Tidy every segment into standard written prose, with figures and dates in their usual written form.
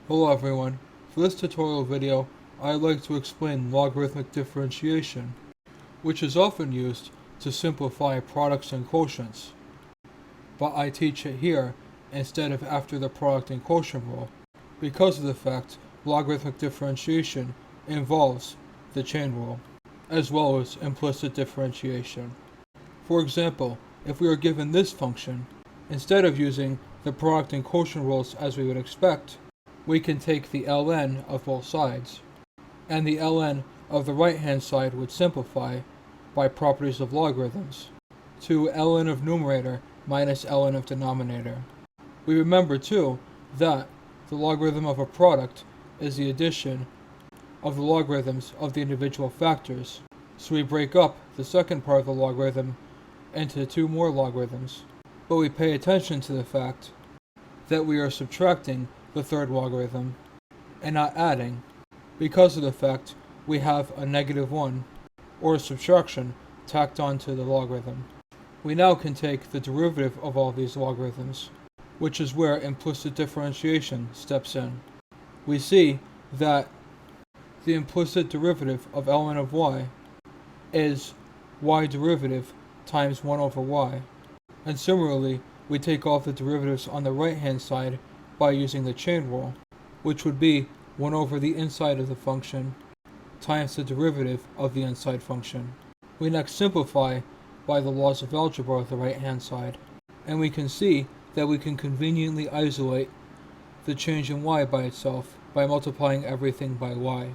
Hello everyone. For this tutorial video, I'd like to explain logarithmic differentiation, which is often used to simplify products and quotients. But I teach it here instead of after the product and quotient rule, because of the fact logarithmic differentiation involves the chain rule, as well as implicit differentiation. For example, if we are given this function, instead of using the product and quotient rules as we would expect, we can take the ln of both sides, and the ln of the right-hand side would simplify by properties of logarithms to ln of numerator minus ln of denominator. We remember too that the logarithm of a product is the addition of the logarithms of the individual factors, so we break up the second part of the logarithm into two more logarithms, but we pay attention to the fact that we are subtracting the third logarithm and not adding, because of the fact we have a -1 or a subtraction tacked onto the logarithm. We now can take the derivative of all these logarithms, which is where implicit differentiation steps in. We see that the implicit derivative of ln of y is y derivative times 1 over y, and similarly we take all the derivatives on the right hand side by using the chain rule, which would be 1 over the inside of the function times the derivative of the inside function. We next simplify by the laws of algebra of the right hand side, and we can see that we can conveniently isolate the change in y by itself by multiplying everything by y.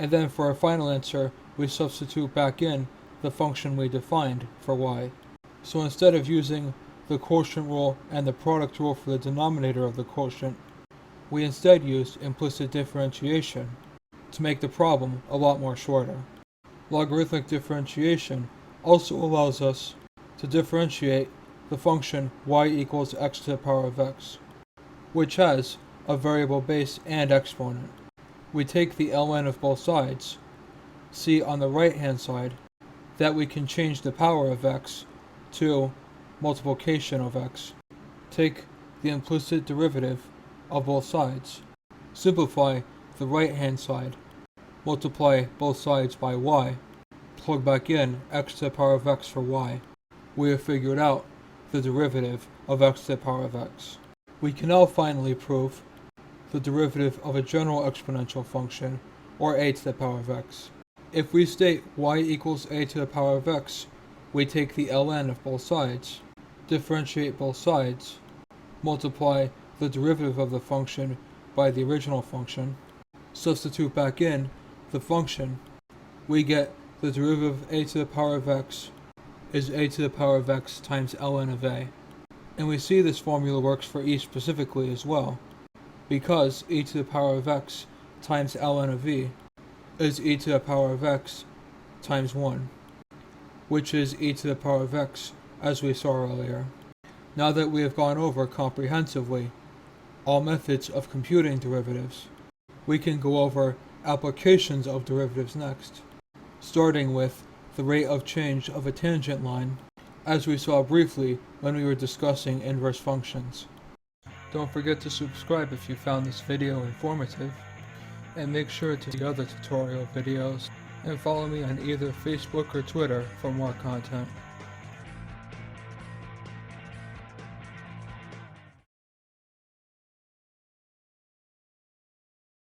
And then for our final answer, we substitute back in the function we defined for y. So instead of using the quotient rule and the product rule for the denominator of the quotient, we instead used implicit differentiation to make the problem a lot more shorter. Logarithmic differentiation also allows us to differentiate the function y equals x to the power of x, which has a variable base and exponent. We take the ln of both sides, see on the right hand side that we can change the power of x to multiplication of x, take the implicit derivative of both sides, simplify the right hand side, multiply both sides by y, plug back in x to the power of x for y. We have figured out the derivative of x to the power of x. We can now finally prove the derivative of a general exponential function, or a to the power of x. If we state y equals a to the power of x, we take the ln of both sides, differentiate both sides, multiply the derivative of the function by the original function, substitute back in the function, we get the derivative of a to the power of x is a to the power of x times ln of a. And we see this formula works for e specifically as well, because e to the power of x times ln of e is e to the power of x times 1, which is e to the power of x as we saw earlier. Now that we have gone over comprehensively all methods of computing derivatives, we can go over applications of derivatives next, starting with the rate of change of a tangent line, as we saw briefly when we were discussing inverse functions. Don't forget to subscribe if you found this video informative, and make sure to see other tutorial videos, and follow me on either Facebook or Twitter for more content.